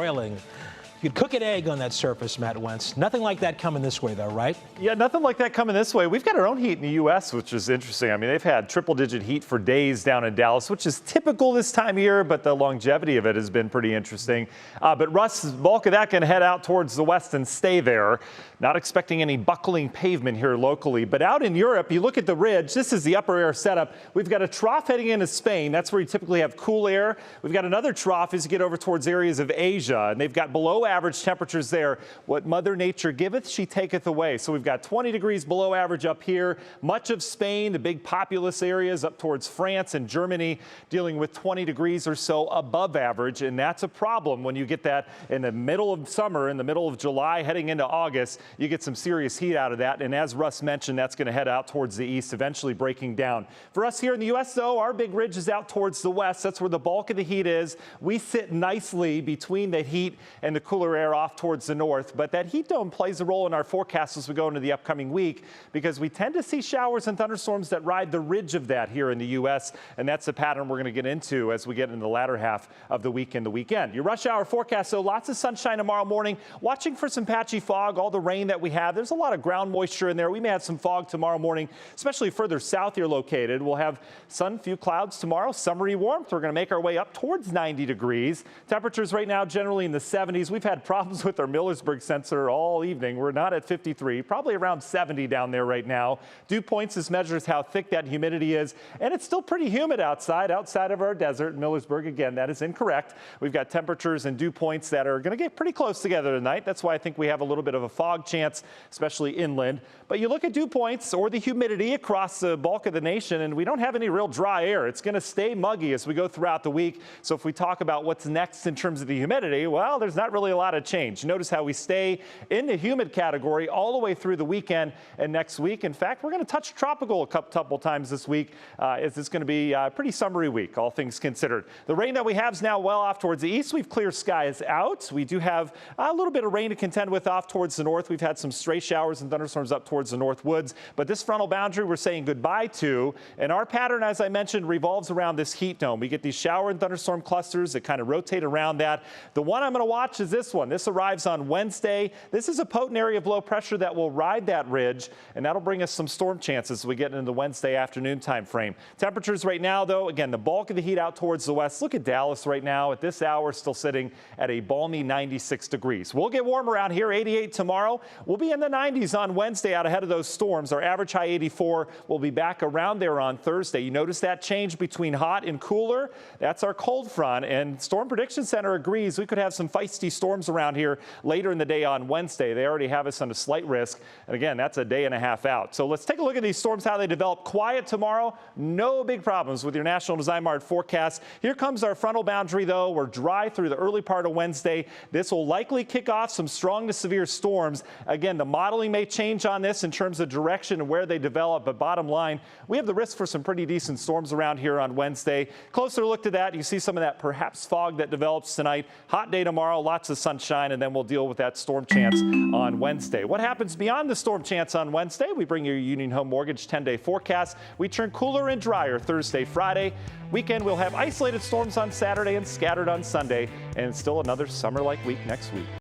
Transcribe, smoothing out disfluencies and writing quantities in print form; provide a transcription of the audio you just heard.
boiling. You could cook an egg on that surface, Matt Wentz. Nothing like that coming this way, though, right? Yeah, nothing like that coming this way. We've got our own heat in the U.S., which is interesting. I mean, they've had triple-digit heat for days down in Dallas, which is typical this time of year, but the longevity of it has been pretty interesting. But Russ, bulk of that can head out towards the west and stay there. Not expecting any buckling pavement here locally. But out in Europe, you look at the ridge. This is the upper air setup. We've got a trough heading into Spain. That's where you typically have cool air. We've got another trough as you get over towards areas of Asia, and they've got below average temperatures there. What Mother Nature giveth, she taketh away. So we've got 20 degrees below average up here. Much of Spain, the big populous areas up towards France and Germany, dealing with 20 degrees or so above average. And that's a problem when you get that in the middle of summer, in the middle of July, heading into August. You get some serious heat out of that. And as Russ mentioned, that's going to head out towards the east, eventually breaking down. For us here in the U.S., though, our big ridge is out towards the west. That's where the bulk of the heat is. We sit nicely between the heat and the cooler air off towards the north, but that heat dome plays a role in our forecast as we go into the upcoming week because we tend to see showers and thunderstorms that ride the ridge of that here in the U.S., and that's the pattern we're going to get into as we get into the latter half of the week and the weekend. Your rush hour forecast, so lots of sunshine tomorrow morning, watching for some patchy fog, all the rain that we have. There's a lot of ground moisture in there. We may have some fog tomorrow morning, especially further south you're located. We'll have sun, few clouds tomorrow, summery warmth. We're going to make our way up towards 90 degrees. Temperatures right now generally in the 70s. We've had problems with our Millersburg sensor all evening. We're not at 53, probably around 70 down there right now. Dew points, this measures how thick that humidity is, and it's still pretty humid outside of our desert in Millersburg. Again, that is incorrect. We've got temperatures and dew points that are going to get pretty close together tonight. That's why I think we have a little bit of a fog chance, especially inland. But you look at dew points or the humidity across the bulk of the nation, and we don't have any real dry air. It's going to stay muggy as we go throughout the week. So if we talk about what's next in terms of the humidity, well, there's not really a lot of change. Notice how we stay in the humid category all the way through the weekend and next week. In fact, we're going to touch tropical a couple times this week as it's going to be a pretty summery week, all things considered. The rain that we have is now well off towards the east. We've clear skies out. We do have a little bit of rain to contend with off towards the north. We've had some stray showers and thunderstorms up towards the north woods, but this frontal boundary we're saying goodbye to, and our pattern, as I mentioned, revolves around this heat dome. We get these shower and thunderstorm clusters that kind of rotate around that. The one I'm going to watch is this one. This arrives on Wednesday. This is a potent area of low pressure that will ride that ridge, and that'll bring us some storm chances as we get into the Wednesday afternoon time frame. Temperatures right now, though, again, the bulk of the heat out towards the west. Look at Dallas right now at this hour, still sitting at a balmy 96 degrees. We'll get warm around here, 88 tomorrow. We'll be in the 90s on Wednesday out ahead of those storms. Our average high 84 will be back around there on Thursday. You notice that change between hot and cooler? That's our cold front, and Storm Prediction Center agrees we could have some feisty storms around here later in the day on Wednesday. They already have us on a slight risk, and again, that's a day and a half out. So let's take a look at these storms, how they develop. Quiet tomorrow, no big problems with your National Design Mart forecast. Here comes our frontal boundary, though. We're dry through the early part of Wednesday. This will likely kick off some strong to severe storms. Again, the modeling may change on this in terms of direction and where they develop, but bottom line, we have the risk for some pretty decent storms around here on Wednesday. Closer look to that, you see some of that perhaps fog that develops tonight. Hot day tomorrow, lots of sunshine, and then we'll deal with that storm chance on Wednesday. What happens beyond the storm chance on Wednesday? We bring you your Union Home Mortgage 10-day forecast. We turn cooler and drier Thursday, Friday. Weekend, we'll have isolated storms on Saturday and scattered on Sunday, and still another summer-like week next week.